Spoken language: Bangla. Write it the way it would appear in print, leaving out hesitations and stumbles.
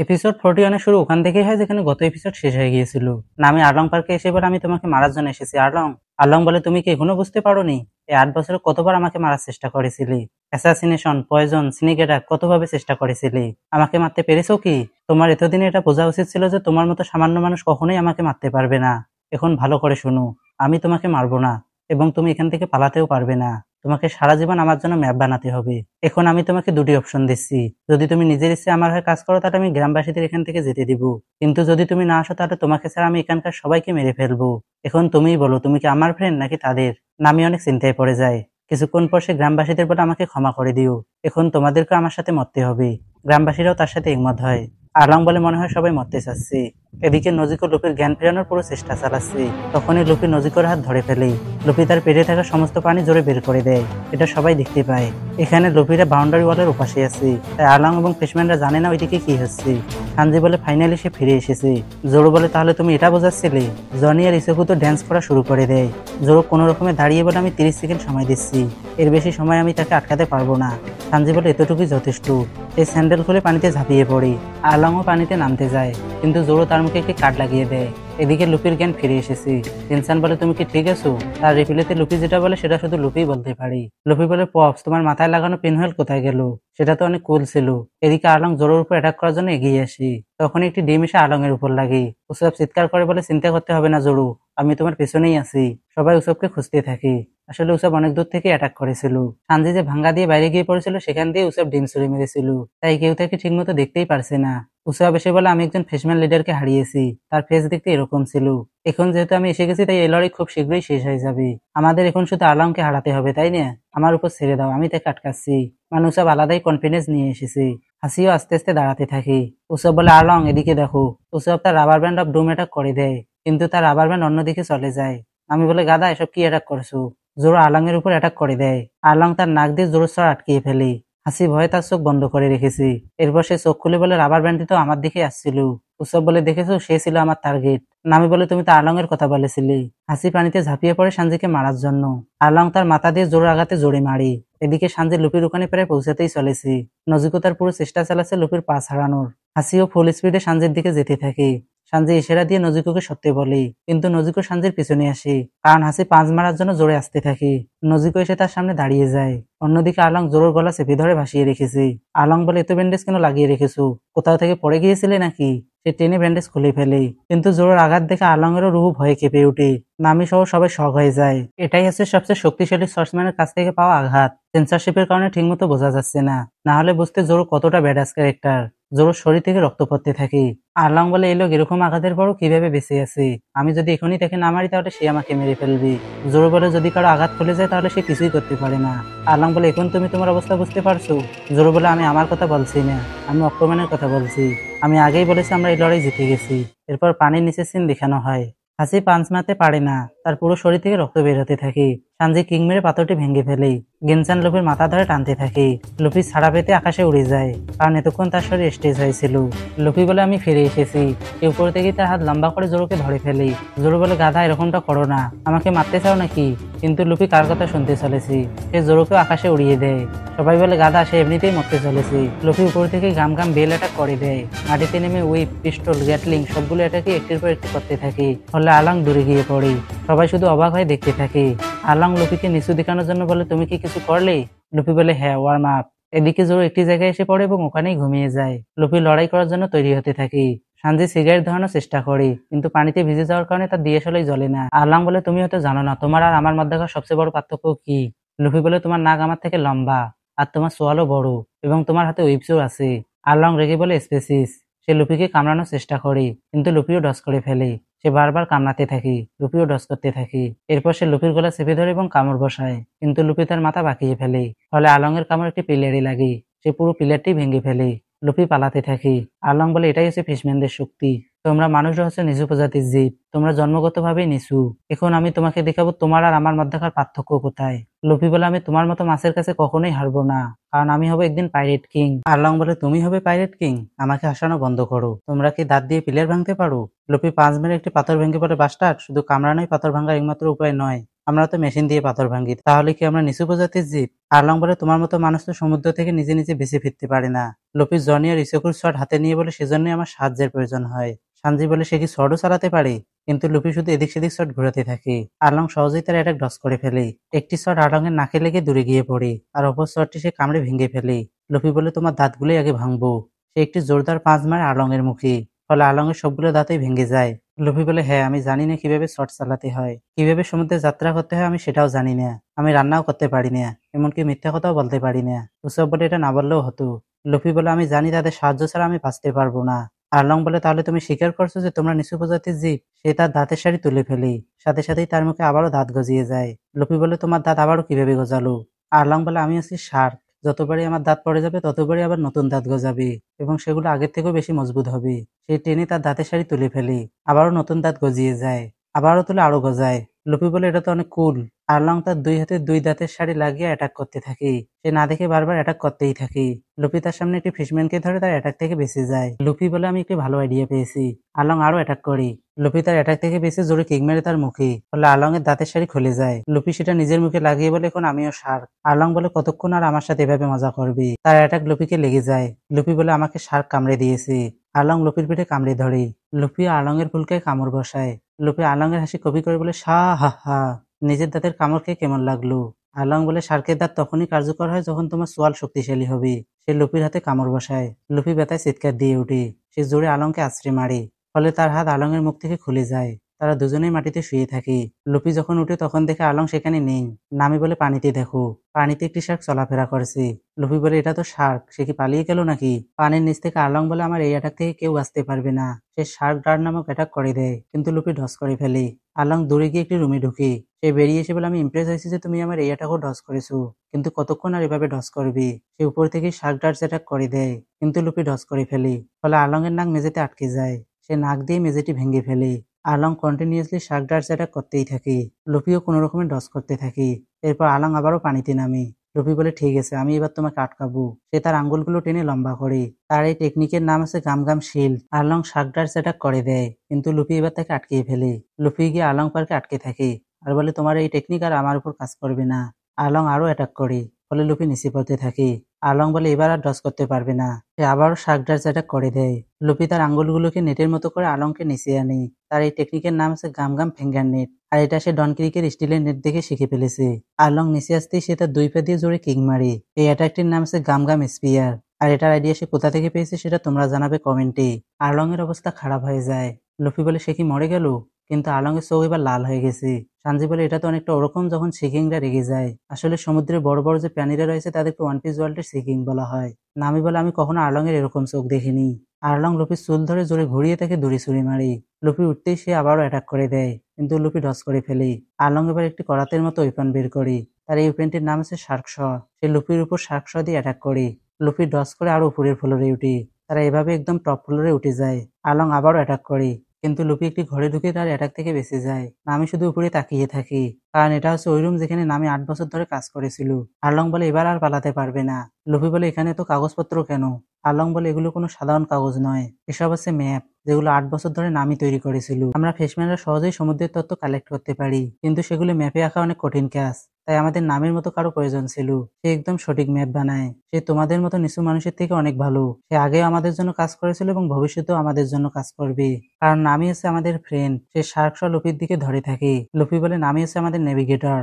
এপিসোড 41 এর শুরু ওখান থেকেই হয় যেখানে গত এপিসোড শেষ হয়ে গিয়েছিল। না, আমি আর্লং পার্কে এসে বলে আমি তোমাকে মারার জন্য এসেছি আর্লং। আর্লং বলে তুমি কি এখনো বুঝতে পারোনি? এই 8 বছরে কতবার আমাকে মারার চেষ্টা করেছিলি? অ্যাসাসিনেশন, পয়জন, স্নেক অ্যাটাক কতভাবে চেষ্টা করেছিলি? আমাকে মারতে পেরেছো কি? তোমার এতদিনে এটা বোঝা উচিত ছিল যে তোমার মতো সামান্য মানুষ কখনোই আমাকে মারতে পারবে না। এখন ভালো করে শোনো, আমি তোমাকে মারবো না এবং তুমি এখান থেকে পালাতেও পারবে না। তোমাকে সারা জীবন আমার জন্য ম্যাপ বানাতে হবে। এখন আমি তোমাকে দুটি অপশন দিচ্ছি। যদি তুমি নিজের ইচ্ছে আমার হয়ে কাজ করো তাহলে আমি গ্রামবাসীদের এখান থেকে যেতে দিব, কিন্তু যদি তুমি না আসো তাহলে তোমাকে ছাড়া আমি এখানকার সবাইকে মেরে ফেলবো। এখন তুমিই বলো, তুমি কি আমার ফ্রেন্ড নাকি তাদের? না, আমি অনেক চিন্তায় পড়ে যাই। কিছুক্ষণ পর সে গ্রামবাসীদের বলে আমাকে ক্ষমা করে দিও, এখন তোমাদেরকে আমার সাথে মরতে হবে। গ্রামবাসীরাও তার সাথে একমত হয়। আর্লং বলে মনে হয় সবাই মরতে চাচ্ছে। এদিকে নজিকো লুফির জ্ঞান ফেরানোর পুরো চেষ্টা চালাচ্ছে। তখনই লুফি নজিকোর হাত ধরে ফেলে। লুফি তার পেটে থাকা সমস্ত পানি জোরে বের করে দেয়। এটা সবাই দেখতে পায়। এখানে লুফিরা বাউন্ডারি ওয়ালের ওপাশে আছে, তাই আর্লং এবং ফিশম্যানরা জানে না ওইদিকে কি হচ্ছে। সানজি বলে ফাইনালি সে ফিরে এসেছে। জোরো বলে তাহলে তুমি এটা বোঝাচ্ছিলে? জনি আর ইসোকু তো ড্যান্স করা শুরু করে দেয়। জোরো কোনো রকমে দাঁড়িয়ে বলে আমি 30 সেকেন্ড সময় দিচ্ছি, এর বেশি সময় আমি তাকে আটকাতে পারবো না। সানজি বলে এতটুকুই যথেষ্ট। সে স্যান্ডেল খুলে পানিতে ঝাঁপিয়ে পড়ে। আর্লংও পানিতে নামতে যায়, কিন্তু জোরো তার মুখে একটি কার্ড লাগিয়ে দেয়। এদিকে লুপির জ্ঞান ফিরে এসেছে। টেনশন বলে তুমি কি ঠিক আছো? তার রিপ্লেতে লুপি যেটা বলে সেটা শুধু লুপি বলতে পারি। লুপি বলে পপস, তোমার মাথায় লাগানো পিনহোল কোথায় গেল? সেটা তো অনেক কুল ছিল। এদিকে আর্লং জোরোর উপর অ্যাটাক করার জন্য এগিয়ে আসি। তখন একটি ডিম এসে আর্লং এর উপর লাগে। উসব চিৎকার করে বলে চিন্তা করতে হবে না জোরো, আমি তোমার পেছনেই আছি। সবাই উসবকে খুঁজতে থাকে। আসলে উসব অনেক দূর থেকে অ্যাটাক করেছিল। সানজি যে ভাঙ্গা দিয়ে বাইরে গিয়ে পড়েছিল সেখান দিয়ে উসব ডিম ছুড়ে মেরেছিল, তাই কেউ তাকে ঠিকমতো দেখতেই পারছে না। উসব এসে বলে আমি একজন ফিশম্যান লিডারকে হারিয়েছি, তার ফেস দেখতে এরকম ছিল। এখন যেহেতু আমি এসে গেছি তাই এই লড়াই খুব শীঘ্রই শেষ হয়ে যাবে। আমাদের এখন শুধু আর্লংকে হারাতে হবে, তাই না? আমার উপর ছেড়ে দাও, আমি তাকে আটকাচ্ছি। মানে উসব আলাদাই কনফিডেন্স নিয়ে এসেছে। হাসিও আস্তে আস্তে দাঁড়াতে থাকে। উসব বলে আর্লং এদিকে দেখো। উসব তার রাবার ব্যান্ড অফ ডুম অ্যাটাক করে দেয়, কিন্তু তার রাবার ব্যান্ড অন্যদিকে চলে যায়। আমি বলে গাদা এসব কি অ্যাটাক করছো? জোরো আর্লং এর উপর অ্যাটাক করে দেয়। আর্লং তার নাক দিয়ে জোরো স্বর আটকিয়ে ফেলে। হাসি ভয়ে তার চোখ বন্ধ করে রেখেছি। এরপর সে চোখ খুলে বলে রাবার ব্যান্ডটি তো আমার দিকে আসছিল। উৎসব বলে দেখেছো, সে ছিল আমার টার্গেট। নামি বলে তুমি তো আর্লং এর কথা বলেছিলে। হাসি পানিতে ঝাঁপিয়ে পড়ে সানজিকে মারার জন্য। আর্লং তার মাথা দিয়ে জোর আঘাতে জোরে মারে। এদিকে সানজি লুপির ওখানে প্রায় পৌঁছাতেই চলেছে। নজিকো তার পুরো চেষ্টা চালাচ্ছে লুপির পাস হারানোর। হাসিও ফুল স্পিডে সানজির দিকে যেতে থাকে। সানজি ইশারা দিয়ে নজিকোকে সত্যি বলে, কিন্তু নজিকো সানজির পিছনে আসে, কারণ হাসি পাঁচ মারার জন্য জোরে আসতে থাকে। নজিকো এসে তার সামনে দাঁড়িয়ে যায়। অন্যদিকে আর্লং জোরের গলা চেপে ধরে ভাসিয়ে রেখেছে। আর্লং বলে এত ব্যান্ডেজ কেন লাগিয়ে রেখেছো? কোথাও থেকে পড়ে গিয়েছিলে নাকি? সে টেনে ব্যান্ডেজ খুলে ফেলে, কিন্তু জোরের আঘাত দেখে আর্লং এরও রুহু ভয়ে কেঁপে ওঠে। নামি সহ সবাই শক হয়ে যায়। এটাই হচ্ছে সবচেয়ে শক্তিশালী সর্সম্যানের কাছ থেকে পাওয়া আঘাত। সেন্সরশিপের কারণে ঠিকমতো বোঝা যাচ্ছে না, না হলে বুঝতে জোরো কতটা ব্যাডাস ক্যারেক্টার। জোরোর শরীর থেকে রক্ত পড়তে থাকে। আর্লং বলে এই লোক এরকম আঘাতের পরও কিভাবে বেঁচে আছে? আমি যদি এখনই তাকে না মারি তাহলে সে আমাকে মেরে ফেলবে। জোরো বলে যদি কারো আঘাত খুলে যায় তাহলে সে কিছুই করতে পারে না। আর্লং বলে এখন তুমি তোমার অবস্থা বুঝতে পারছো? জোরো বলে আমি আমার কথা বলছি না, আমি অক্টোম্যানের কথা বলছি। আমি আগেই বলেছি আমরা এই লড়াই জিতে গেছি। এরপর পানির নিচের সিন দেখানো হয়। হাসি পাঞ্চ মারতে পারে না, তার পুরো শরীর থেকে রক্ত বের হতে থাকে। সানজি কিং মেরে পাথরটি ভেঙে ফেলে। গেনসান লুফির মাথা ধরে টানতে থাকে। লুফি ছাড়া পেতে আকাশে উড়ে যায়, কারণ এতক্ষণ তার শরীর স্টেজ হয়েছিল। লুফি বলে আমি ফিরে এসেছি। কেউ উপর থেকে তার হাত লম্বা করে জোরোকে ধরে ফেলে। জোরো বলে গাধা এরকমটা করো না, আমাকে মারতে চাও নাকি? কিন্তু লুফি কার কথা শুনতে চলেছি, সে জোরোকে আকাশে উড়িয়ে দেয়। সবাই বলে গাধা সে এমনিতেই মরতে চলেছে। লুফি উপর থেকে গাম গাম বেল অ্যাটাক করে দেয়। মাটিতে নেমে উইপ, পিস্টল, গ্যাটলিং সবগুলো অ্যাটাকে একটির পর একটি করতে থাকে। ফলে আর্লং দূরে গিয়ে পড়ে। সবাই শুধু অবাক হয়ে দেখতে থাকে। আর্লং লুফিকে নিচু দেখানোর জন্য বলে তুমি কি কিছু করলে? লুফি বলে হ্যাঁ, ওয়ার্ম আপ। এদিকে জোরো একটি জায়গায় এসে পড়ে এবং ওখানেই ঘুমিয়ে যায়। লুফি লড়াই করার জন্য তৈরি হতে থাকে। সানজি সিগারেট ধরানোর চেষ্টা করে, কিন্তু পানিতে ভিজে যাওয়ার কারণে তার দিয়াশলাই জ্বলে না। আর্লং বলে তুমি হয়তো জানো না তোমার আর আমার মধ্যকার সবচেয়ে বড় পার্থক্য কি। লুফি বলে তোমার নাক আমার থেকে লম্বা, আর তোমার সোয়ালও বড়, এবং তোমার হাতে উইপসও আছে। আর্লং রেগে বলে স্পেসিস। সে লুফিকে কামড়ানোর চেষ্টা করে, কিন্তু লুফিও ডস করে ফেলে। সে বারবার কামড়াতে থাকে, লুফিও ডস করতে থাকে। এরপর সে লুফির গলা চেপে ধরে এবং কামড় বসায়, কিন্তু লুফি তার মাথা বাঁকিয়ে ফেলে। ফলে আর্লং এর কামড় একটি পিলারে লাগে। সে পুরো পিলারটি ভেঙে ফেলে। লুফি পালাতে থাকে। আর্লং বলে এটাই হচ্ছে ফিশম্যানদের শক্তি। তোমরা মানুষরা হচ্ছে নিচু প্রজাতির জীব, তোমরা জন্মগতভাবেই নিচু। এখন আমি তোমাকে দেখাবো তোমার আর আমার মধ্যকার পার্থক্য কোথায়। লুফি বলে আমি তোমার মতো মাছের কাছে কখনোই হারবো না, কারণ আমি হবো একদিন পাইরেট কিং। আর্লং বলে তুমি হবে পাইরেট কিং? আমাকে হাসানো বন্ধ করো, তোমরা কি দাঁত দিয়ে পিলার ভাঙতে পারো? লুফি পাঁচ মেরে একটি পাথর ভেঙে পড়ে বাস্টার্ড, শুধু কামড়ানোই পাথর ভাঙার একমাত্র উপায় নয়, আমরা তো মেশিন দিয়ে পাথর ভাঙি, তাহলে কি আমরা নিচু প্রজাতির জীব? আর্লং বলে, তোমার মতো মানুষ তো সমুদ্র থেকে নিজে নিজে বেঁচে ফিরতে পারে না। লুফি জনি আর ইসোকুর শট হাতে নিয়ে বলে, সেজন্যই আমার সাহায্যের প্রয়োজন হয়। সানজি বলে, সে কি শটও চালাতে পারে? কিন্তু লুফি শুধু এদিক সেদিক শট ঘুরাতে থাকে। আর্লং সহজেই তার অ্যাটাক ডস করে ফেলে। একটি শট আর্লং এর নাকে লেগে দূরে গিয়ে পড়ে, আর অপর শটটি সে কামড়ে ভেঙে ফেলে। লুফি বলে, তোমার দাঁতগুলোই আগে ভাঙবো। সে একটি জোরদার পাঁচ মারে আর্লং এর মুখে, ফলে আর্লং এর সবগুলো দাঁতই ভেঙে যায়। লুফি বলে, হ্যাঁ, আমি জানি না কিভাবে শট চালাতে হয়, কিভাবে সমুদ্রে যাত্রা করতে হয় আমি সেটাও জানি না। আমি রান্নাও করতে পারি না, এমনকি মিথ্যা কথাও বলতে পারি না। উসব বলে, এটা না বললেও হতো। লুফি বলে, আমি জানি তাদের সাহায্য ছাড়া আমি বাঁচতে পারবো না। আর্লং বলে, তাহলে তুমি স্বীকার করছো যে তোমরা নিচু প্রজাতির জীব? সে তার দাঁতের শাড়ি তুলে ফেলে, সাথে সাথেই তার মুখে আবারও দাঁত গজিয়ে যায়। লুফি বলে, তোমার দাঁত আবারও কিভাবে গজালো? আর্লং বলে, আমি আছি শার্ক, যতবারই আমার দাঁত পড়ে যাবে ততবারই আবার নতুন দাঁত গজাবে, এবং সেগুলো আগের থেকেও বেশি মজবুত হবে। সে টেনে তার দাঁতের শাড়ি তুলে ফেলে, আবারও নতুন দাঁত গজিয়ে যায়, আবারও তুলে আরো গজায়। লুফি বলে, এটা তো অনেক কুল। আর্লং তার দুই হাতে দুই দাঁতের শাড়ি লাগিয়ে অ্যাটাক করতে থাকে। সে না দেখে বারবার অ্যাটাক করতেই থাকে। লুফি তার সামনে একটি ফিশম্যানকে ধরে তার অ্যাটাক থেকে বেঁচে যায়। লুফি বলে, আমি একটি ভালো আইডিয়া পেয়েছি। আর্লং আরো অ্যাটাক করে। লুফি তার অ্যাটাক থেকে বেঁচে জোরে কিক মেরে তার মুখে, ফলে আর্লং এর দাঁতের শাড়ি খুলে যায়। লুফি সেটা নিজের মুখে লাগিয়ে বলে, এখন আমিও শার্ক। আর্লং বলে, কতক্ষণ আর আমার সাথে এভাবে মজা করবি? তার অ্যাটাক লুফিকে লেগে যায়। লুফি বলে, আমাকে শার্ক কামড়ে দিয়েছে। আর্লং লুফির পিঠে কামড়ে ধরে। লুফি আর্লং এর ফুলকায় কামড় বসায়। লুফি আর্লং এর হাসি কপি করে বলে, সা হা হা। নিজের দাঁতের কামড় খেয়ে কেমন লাগলো? আর্লং বলে, শার্কের দাঁত তখনই কার্যকর হয় যখন তোমার সোয়াল শক্তিশালী হবে। সে লুফির হাতে কামড় বসায়। লুফি ব্যথায় চিৎকার দিয়ে ওঠে। সে জোরে আর্লংকে আছড়ে মারে, ফলে তার হাত আর্লং এর মুখ থেকে খুলে যায়। তারা দুজনেই মাটিতে শুয়ে থাকে। লুফি যখন উঠে তখন দেখে আর্লং সেখানে নেই। নামি বলে, পানিতে দেখো। পানিতে একটি শার্ক চলাফেরা করছে। লুফি বলে, এটা তো শার্ক, সে কি পালিয়ে গেল নাকি? পানির নিচ থেকে আর্লং বলে, আমার এই অ্যাটাক থেকে কেউ বাঁচতে পারবে না। সে শার্ক ডার্ট নামক অ্যাটাক করে দেয়, কিন্তু লুফি ডস করে ফেলে। আর্লং দৌড়ে গিয়ে একটি রুমে ঢুকে। সে বেরিয়ে এসে বলে, আমি ইমপ্রেস হয়েছি যে তুমি আমার এই অ্যাটাকও ডস করেছো, কিন্তু কতক্ষণ আর এভাবে ডস করবি? সে উপর থেকে শার্ক ডার্টস অ্যাটাক করে দেয়, কিন্তু লুফি ডস করে ফেলে, ফলে আর্লং এর নাক মেঝেতে আটকে যায়। সে নাক দিয়ে মেঝেটি ভেঙে ফেলে। আর্লং কন্টিনিউয়াসলি শার্ক ডার্টস অ্যাটাক করতেই থাকে। লুফিও কোনো রকমে ডস করতে থাকে। এরপর আর্লং আবারও পানিতে নামে। লুফি বলে, ঠিক আছে, আমি এবার তোমাকে আটকাবো। সে তার আঙ্গুলগুলো টেনে লম্বা করে। তার এই টেকনিকের নাম আছে গাম গাম শিল্ড। আর্লং শার্ক ডার্টস অ্যাটাক করে দেয়, কিন্তু লুফি এবার তাকে আটকিয়ে ফেলে। লুফি গিয়ে আর্লং পার্কে আটকে থাকে, আর বলে, তোমার এই টেকনিক আর আমার উপর কাজ করবে না। আর্লং আরো অ্যাটাক করে, ফলে লুফি নিচে পড়তে থাকে। আর্লং বলে, এবার আর ডস করতে পারবে না। সে আবারও শার্ক ডার্টস অ্যাটাক করে দেয়। লুফি তার আঙ্গুলগুলোকে নেটের মতো করে আর্লংকে নিচে আনে। তার এই টেকনিকের নাম আছে গাম গাম ফিঙ্গার নেট, আর এটা সে ডন ক্রিকের স্টিলের নেট দেখে শিখে ফেলেছে। আর্লং নিচে আসতেই সে তার দুই পা দিয়ে জোরে কিক মারে। এই অ্যাটাকটির নাম আছে গাম গাম স্পিয়ার, আর এটার আইডিয়া সে কোথা থেকে পেয়েছে সেটা তোমরা জানাবে কমেন্টে। আর্লং এর অবস্থা খারাপ হয়ে যায়। লুফি বলে, সে কি মরে গেল? কিন্তু আর্লং এর চোখ এবার লাল হয়ে গেছে। সানজি বলে, এটা তো অনেকটা ওরকম যখন সিকিংরা রেগে যায়। আসলে সমুদ্রের বড় বড় যে প্রাণীরা রয়েছে তাদেরকে ওয়ান পিস ওয়ার্ল্ডের সিকিং বলা হয়। নামি বলে, আমি কখনো আর্লং এর এরকম চোখ দেখিনি। আর্লং লুফির চুল ধরে জোরে ঘুরিয়ে তাকে দড়ি ছুরি মারে। লুফি উঠতেই সে আবারও অ্যাটাক করে দেয়, কিন্তু লুফি ডস করে ফেলে। আর্লং এবার একটি করাতের মতো ওয়েপন বের করে। তার এই ওয়েপনটির নাম আছে শার্ক শ। সে লুফির উপর শার্ক শ দিয়ে অ্যাটাক করে। লুফি ডস করে আরো উপরের ফ্লোরে উঠে। তারা এভাবে একদম টপ ফ্লোরে উঠে যায়। আর্লং আবারও অ্যাটাক করে, কিন্তু লুফি একটি ঘরে ঢুকে তার অ্যাটাক থেকে বেঁচে যায়। নামি শুধু উপরে তাকিয়ে থাকি, কারণ এটা হচ্ছে ওই রুম যেখানে নামি 8 বছর ধরে কাজ করেছিল। আর্লং বলে, এবার আর পালাতে পারবে না। লুফি বলে, এখানে তো কাগজপত্র কেন? আর্লং বলে, এগুলো কোনো সাধারণ কাগজ নয়, এসব হচ্ছে ম্যাপ, যেগুলো 8 বছর ধরে নামি তৈরি করেছিল। আমরা ফিশম্যানরা সহজেই সমুদ্রের তথ্য কালেক্ট করতে পারি, কিন্তু সেগুলো ম্যাপে আঁকা অনেক কঠিন কাজ। তাই আমাদের নামের মতো কারো প্রয়োজন ছিল। সে একদম সঠিক ম্যাপ বানায়। সে তোমাদের মতো নিচু মানুষের থেকে অনেক ভালো। সে আগেও আমাদের জন্য কাজ করেছিল এবং ভবিষ্যতেও আমাদের জন্য কাজ করবে, কারণ নামি হচ্ছে আমাদের ফ্রেন্ড। সে শার্ক শ লুফির দিকে ধরে থাকে। লুফি বলে, নামি হচ্ছে আমাদের নেভিগেটর।